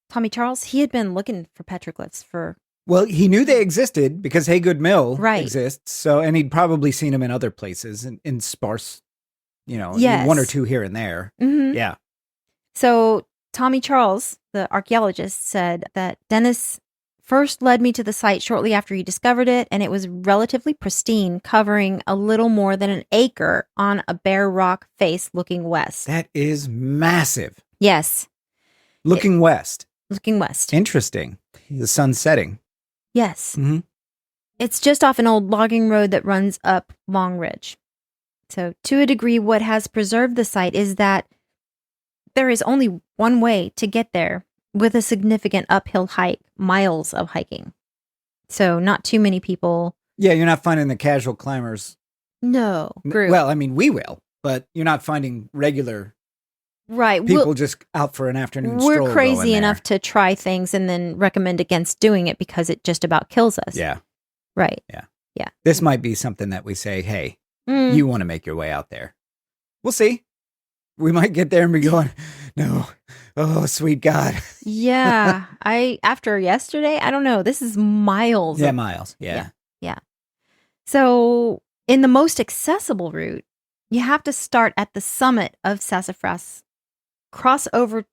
Tommy Charles, he had been looking for petroglyphs for... Well, he knew they existed because Haygood Mill exists. So, and he'd probably seen them in other places in sparse, 1 or 2 here and there. Yeah. So Tommy Charles, the archaeologist, said that Dennis first led me to the site shortly after he discovered it, and it was relatively pristine, covering a little more than an acre on a bare rock face looking west. That is massive. Yes. Looking west. Looking west. Interesting. The sun's setting. Yes. Mm-hmm. It's just off an old logging road that runs up Long Ridge. So, to a degree, what has preserved the site is that there is only one way to get there with a significant uphill hike, miles of hiking. So, not too many people. Yeah, you're not finding the casual climbers. No. Group. Well, I mean, we will, but you're not finding regular right. people just out for an afternoon stroll. We're crazy enough to try things and then recommend against doing it because it just about kills us. Yeah. Right. Yeah. Yeah. This might be something that we say, hey, you want to make your way out there. We'll see. We might get there and be going, no. Oh, sweet God. Yeah. After yesterday, I don't know. This is miles. Yeah, miles. Yeah. So in the most accessible route, you have to start at the summit of Sassafras, cross over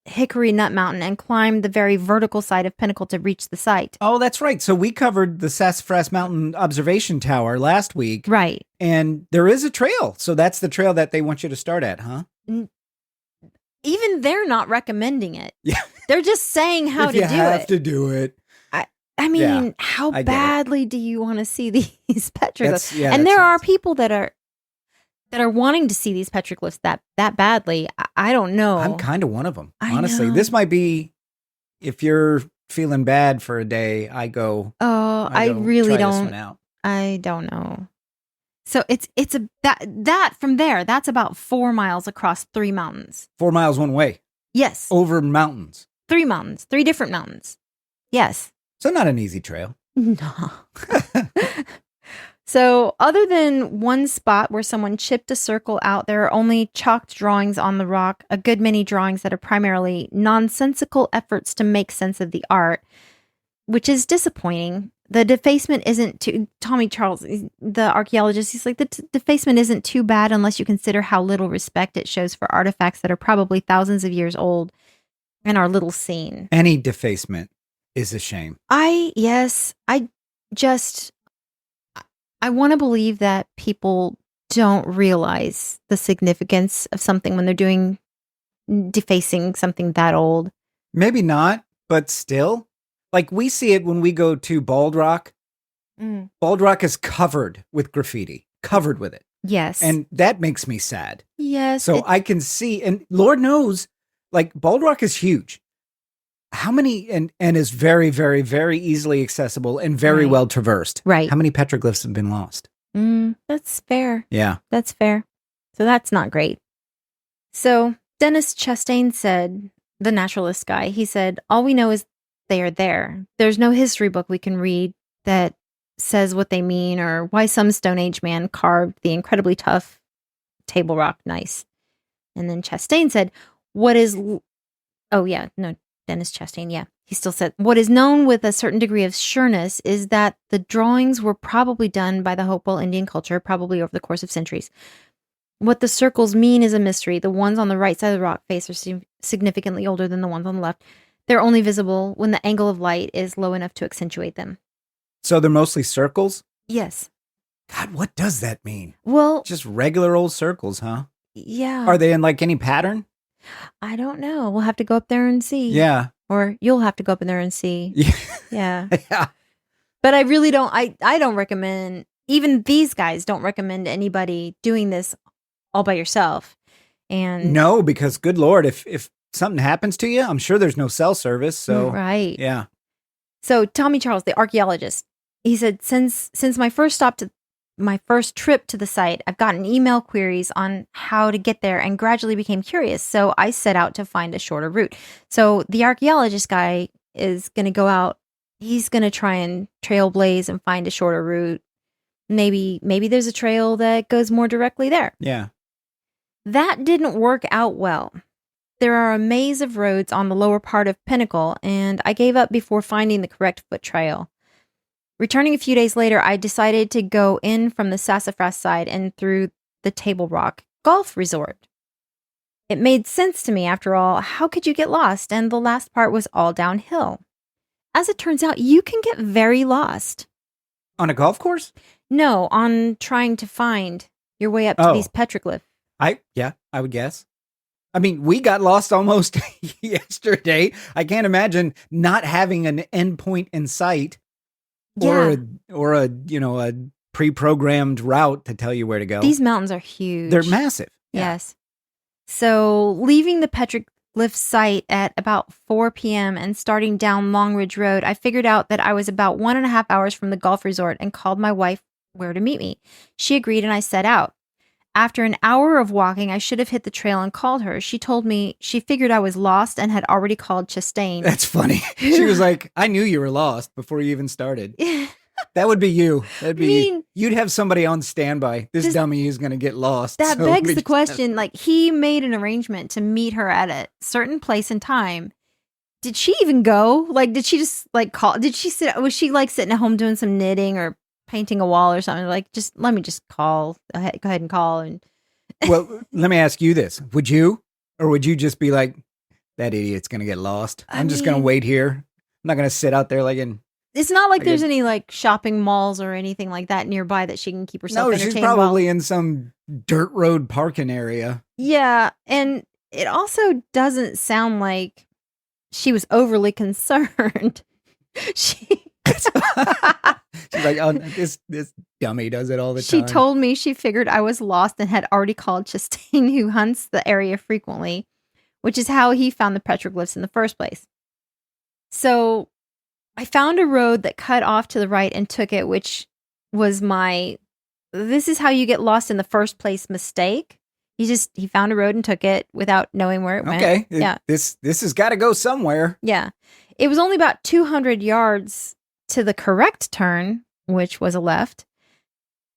Hickory Nut Mountain, and climb the very vertical side of Pinnacle to reach the site. Oh, that's right. So we covered the Sassafras Mountain Observation Tower last week. Right. And there is a trail. So that's the trail that they want you to start at, huh? Even they're not recommending it. Yeah. They're just saying how to do it. You have to do it. I mean, how badly do you want to see these petroglyphs? And there are people that are wanting to see these petroglyphs that badly. I don't know. I'm kind of one of them. Honestly, this might be, if you're feeling bad for a day, I go. Oh, I really don't. This one out. I don't know. So it's that from there, that's about 4 miles across 3 mountains. 4 miles one way. Yes. Over mountains. 3 mountains, 3 different mountains. Yes. So not an easy trail. No. So other than one spot where someone chipped a circle out, there are only chalked drawings on the rock, a good many drawings that are primarily nonsensical efforts to make sense of the art, which is disappointing. The defacement isn't too... Tommy Charles, the archaeologist, he's like, the defacement isn't too bad unless you consider how little respect it shows for artifacts that are probably thousands of years old and are little seen. Any defacement is a shame. I want to believe that people don't realize the significance of something when they're defacing something that old. Maybe not, but still. Like we see it when we go to Bald Rock. Bald Rock is covered with graffiti, covered with it. Yes. And that makes me sad. Yes. So I can see, and Lord knows, like Bald Rock is huge. How many, and is very, very, very easily accessible and very well traversed. Right. How many petroglyphs have been lost? That's fair. Yeah. That's fair. So that's not great. So Dennis Chastain said, the naturalist guy, he said, all we know is they are there. There's no history book we can read that says what they mean or why some Stone Age man carved the incredibly tough Table Rock gneiss. And then Chastain said, Dennis Chastain, yeah. He still said, what is known with a certain degree of sureness is that the drawings were probably done by the Hopewell Indian culture, probably over the course of centuries. What the circles mean is a mystery. The ones on the right side of the rock face are significantly older than the ones on the left. They're only visible when the angle of light is low enough to accentuate them. So they're mostly circles? Yes. God, what does that mean? Well, just regular old circles, huh? Yeah. Are they in like any pattern? I don't know. We'll have to go up there and see. Yeah. Or you'll have to go up in there and see. Yeah. Yeah. But I really don't, I don't recommend, even these guys don't recommend anybody doing this all by yourself. And no, because good Lord, if something happens to you, I'm sure there's no cell service. So right. Yeah. So Tommy Charles, the archaeologist, he said, since my first trip to the site, I've gotten email queries on how to get there and gradually became curious. So I set out to find a shorter route. So the archaeologist guy is going to go out. He's going to try and trailblaze and find a shorter route. Maybe there's a trail that goes more directly there. Yeah. That didn't work out well. There are a maze of roads on the lower part of Pinnacle, and I gave up before finding the correct foot trail. Returning a few days later, I decided to go in from the Sassafras side and through the Table Rock Golf Resort. It made sense to me, after all. How could you get lost? And the last part was all downhill. as it turns out, you can get very lost. On a golf course? No, on trying to find your way up to these petroglyphs. I would guess. I mean, we got lost almost yesterday. I can't imagine not having an endpoint in sight or a pre-programmed route to tell you where to go. These mountains are huge. They're massive. Yeah. Yes. So leaving the petroglyph site at about 4 p.m. and starting down Long Ridge Road, I figured out that I was about 1.5 hours from the golf resort and called my wife where to meet me. She agreed and I set out. After an hour of walking, I should have hit the trail and called her. She told me she figured I was lost and had already called Chastain. That's funny. She was like, I knew you were lost before you even started. That would be you. That'd be you'd have somebody on standby. This dummy is going to get lost. That begs the question, like, he made an arrangement to meet her at a certain place and time. Did she even go? Like, did she just, like, call? Was she, like, sitting at home doing some knitting or painting a wall or something? Like, let me just call. Go ahead and call. And well, let me ask you this. Would you? Or would you just be like, that idiot's going to get lost? I'm just going to wait here. I'm not going to sit out there like in... It's not like there's any like shopping malls or anything like that nearby that she can keep herself entertained. No, she's probably in some dirt road parking area. Yeah, and it also doesn't sound like she was overly concerned. She's like, oh, this dummy does it all the time. She told me she figured I was lost and had already called Chastain, who hunts the area frequently, which is how he found the petroglyphs in the first place. So I found a road that cut off to the right and took it, which was this is how you get lost in the first place mistake. He found a road and took it without knowing where it went. Okay. Yeah. This has got to go somewhere. Yeah. It was only about 200 yards to the correct turn, which was a left.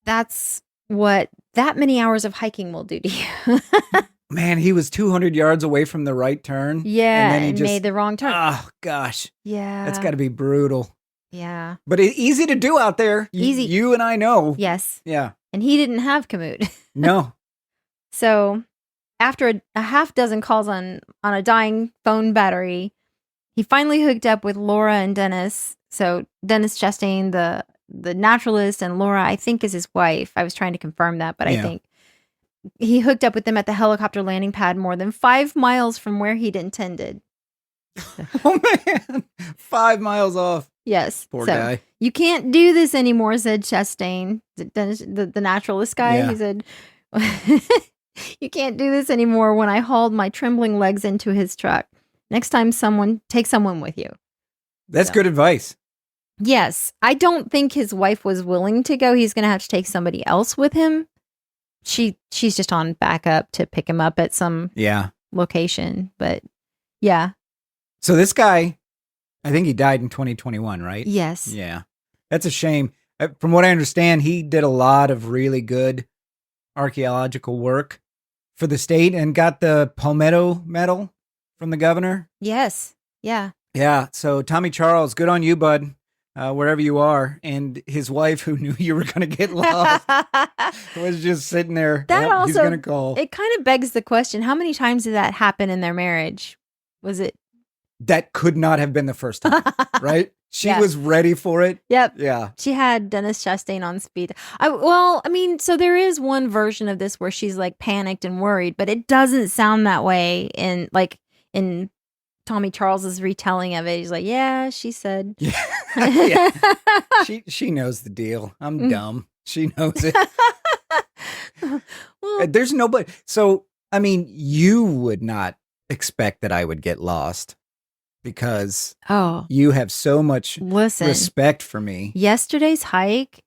That's what that many hours of hiking will do to you. Man, he was 200 yards away from the right turn. Yeah, and then he made the wrong turn. Oh, gosh. Yeah. That's got to be brutal. Yeah. But it's easy to do out there. Easy. You and I know. Yes. Yeah. And he didn't have Komoot. No. So after a half dozen calls on a dying phone battery, he finally hooked up with Laura and Dennis. So Dennis Chastain, the naturalist, and Laura, I think, is his wife. I was trying to confirm that, but I think. He hooked up with them at the helicopter landing pad more than 5 miles from where he'd intended. Oh, man. 5 miles off. Yes. Poor guy. You can't do this anymore, said Chastain, the naturalist guy. Yeah. He said, you can't do this anymore when I hauled my trembling legs into his truck. Next time, take someone with you. That's good advice. Yes. I don't think his wife was willing to go. He's going to have to take somebody else with him. She's just on backup to pick him up at some location. But yeah. So this guy, I think he died in 2021, right? Yes. Yeah. That's a shame. From what I understand, he did a lot of really good archaeological work for the state and got the Palmetto Medal from the governor. Yes. Yeah. Yeah. So Tommy Charles, good on you, bud. Wherever you are, and his wife, who knew you were going to get lost, was just sitting there. That also, he's going to call. It kind of begs the question: how many times did that happen in their marriage? Was it? That could not have been the first time, right? She was ready for it. Yep. Yeah. She had Dennis Chastain on speed. So there is one version of this where she's like panicked and worried, but it doesn't sound that way in Tommy Charles's retelling of it. He's like, yeah, she said. Yeah. Yeah. She knows the deal. I'm dumb. She knows it. Well, there's nobody. So, I mean, you would not expect that I would get lost because you have so much respect for me. Yesterday's hike,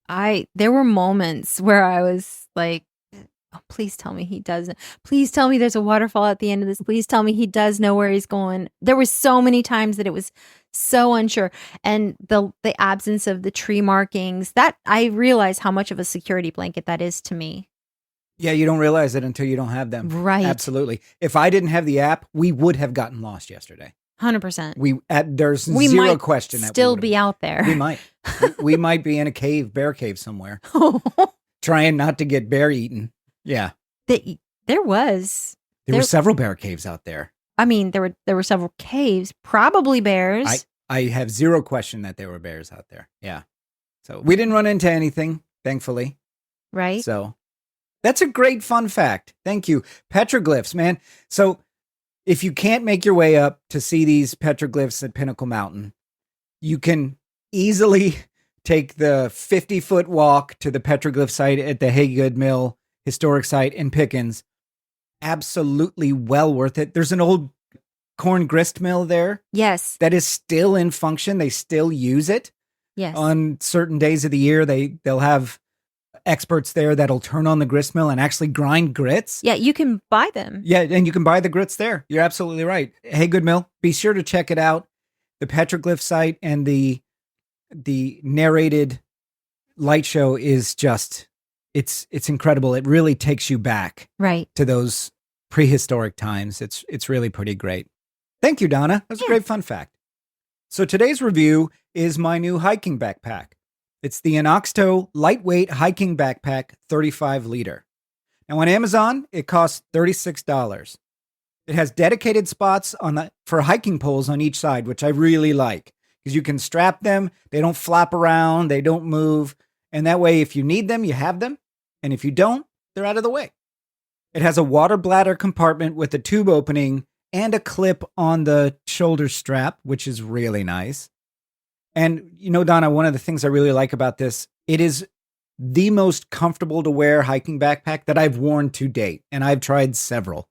there were moments where I was like, oh, please tell me he doesn't. Please tell me there's a waterfall at the end of this. Please tell me he does know where he's going. There were so many times that it was so unsure. And the absence of the tree markings, that I realize how much of a security blanket that is to me. Yeah, you don't realize it until you don't have them. Right. Absolutely. If I didn't have the app, we would have gotten lost yesterday. 100%. There's zero question that still be out there. We might. We might be in a bear cave somewhere, trying not to get bear eaten. Yeah. There were several bear caves out there. I mean, there were several caves, probably bears. I have zero question that there were bears out there. Yeah. So we didn't run into anything, thankfully. Right? So that's a great fun fact. Thank you. Petroglyphs, man. So if you can't make your way up to see these petroglyphs at Pinnacle Mountain, you can easily take the 50-foot walk to the petroglyph site at the Haygood Mill Historic Site in Pickens. Absolutely well worth it. There's an old corn grist mill there. Yes. That is still in function. They still use it. Yes. On certain days of the year, they'll have experts there that'll turn on the grist mill and actually grind grits. Yeah, you can buy them. Yeah, and you can buy the grits there. You're absolutely right. Haygood Mill, be sure to check it out. The petroglyph site and the narrated light show is just, it's incredible. It really takes you back to those prehistoric times. It's really pretty great. Thank you, Donna. That's a great fun fact. So today's review is my new hiking backpack. It's the Anoxto Lightweight Hiking Backpack 35 liter. Now on Amazon, it costs $36. It has dedicated spots for hiking poles on each side, which I really like because you can strap them. They don't flop around. They don't move. And that way, if you need them, you have them. And if you don't, they're out of the way. It has a water bladder compartment with a tube opening and a clip on the shoulder strap, which is really nice. And you know, Donna, one of the things I really like about this, it is the most comfortable to wear hiking backpack that I've worn to date. And I've tried several.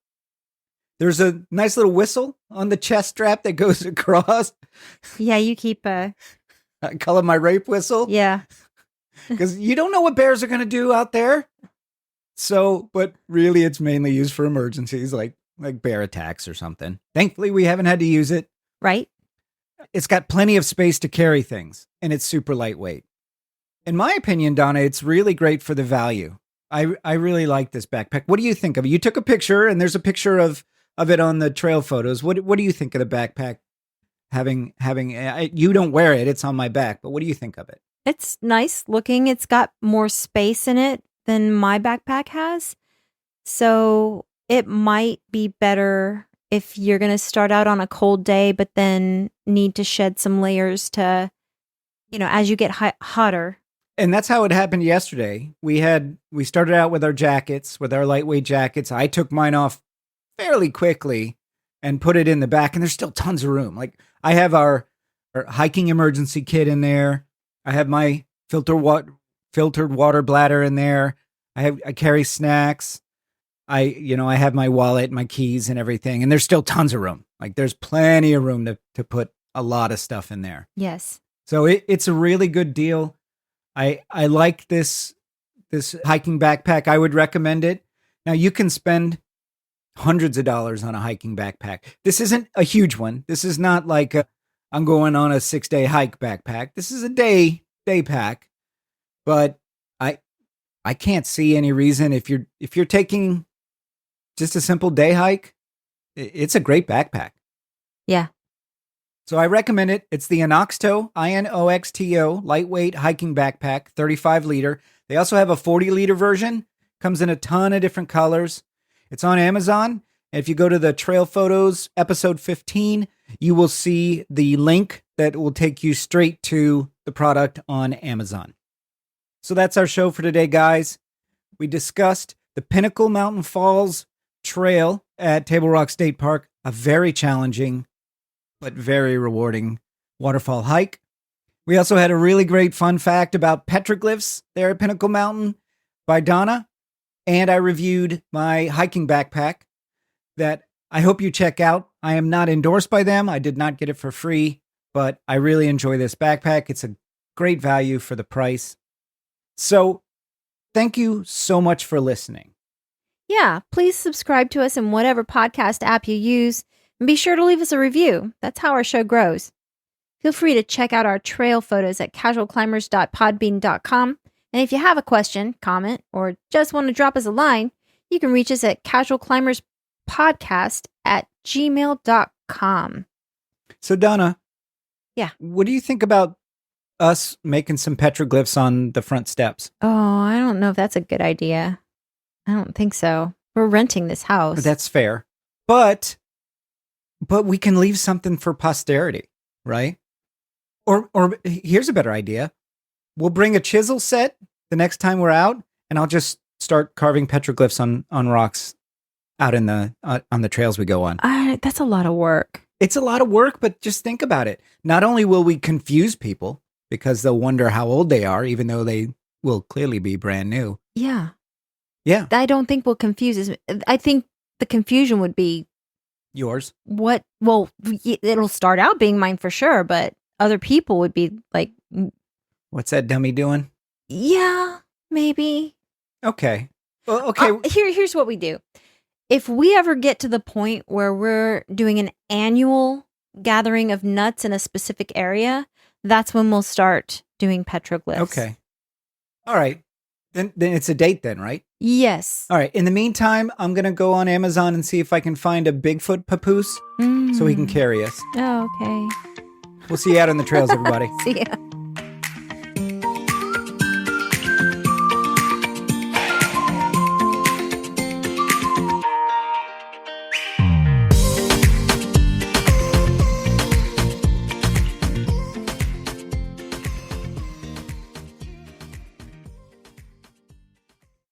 There's a nice little whistle on the chest strap that goes across. Yeah, you keep I call it my rape whistle. Yeah. Because you don't know what bears are going to do out there. So, but really it's mainly used for emergencies like bear attacks or something. Thankfully, we haven't had to use it. Right. It's got plenty of space to carry things, and it's super lightweight. In my opinion, Donna, it's really great for the value. I really like this backpack. What do you think of it? You took a picture, and there's a picture of it on the trail photos. What do you think of the backpack? Having you don't wear it; it's on my back. But what do you think of it? It's nice looking. It's got more space in it than my backpack has, so it might be better if you're going to start out on a cold day, but then need to shed some layers to, as you get hotter. And that's how it happened yesterday. We started out with our jackets, with our lightweight jackets. I took mine off fairly quickly and put it in the back, and there's still tons of room. Like I have our hiking emergency kit in there. I have my filtered water bladder in there. I carry snacks. I have my wallet, my keys and everything, and there's still tons of room. Like there's plenty of room to put a lot of stuff in there. Yes. So it's a really good deal. I like this hiking backpack. I would recommend it. Now you can spend hundreds of dollars on a hiking backpack. This isn't a huge one. This is not like I'm going on a 6-day hike backpack. This is a day pack. But I can't see any reason if you're taking just a simple day hike, it's a great backpack. Yeah. So I recommend it. It's the Anoxto, Inoxto, lightweight hiking backpack, 35 liter. They also have a 40 liter version. Comes in a ton of different colors. It's on Amazon. And if you go to the Trail Photos episode 15, you will see the link that will take you straight to the product on Amazon. So that's our show for today, guys. We discussed the Pinnacle Mountain Falls Trail at Table Rock State Park, a very challenging but very rewarding waterfall hike. We also had a really great fun fact about petroglyphs there at Pinnacle Mountain by Donna. And I reviewed my hiking backpack that I hope you check out. I am not endorsed by them. I did not get it for free, but I really enjoy this backpack. It's a great value for the price. So thank you so much for listening. Yeah, please subscribe to us in whatever podcast app you use, and be sure to leave us a review. That's how our show grows. Feel free to check out our trail photos at casualclimbers.podbean.com. And if you have a question, comment, or just want to drop us a line, you can reach us at casualclimberspodcast@gmail.com. So Donna, yeah, what do you think about us making some petroglyphs on the front steps? Oh, I don't know if that's a good idea. I don't think so. We're renting this house. That's fair. But we can leave something for posterity, right? Or here's a better idea. We'll bring a chisel set the next time we're out, and I'll just start carving petroglyphs on rocks out in the on the trails we go on. That's a lot of work. It's a lot of work, but just think about it. Not only will we confuse people because they'll wonder how old they are, even though they will clearly be brand new. Yeah. Yeah. I don't think we'll confuse us. I think the confusion would be yours. What? Well, it'll start out being mine for sure, but other people would be like, what's that dummy doing? Yeah, maybe. Okay. Well, okay. Here's what we do. If we ever get to the point where we're doing an annual gathering of nuts in a specific area, that's when we'll start doing petroglyphs. Okay. All right. Then it's a date then, right? Yes. All right. In the meantime, I'm going to go on Amazon and see if I can find a Bigfoot papoose so he can carry us. Oh, okay. We'll see you out on the trails, everybody. See ya.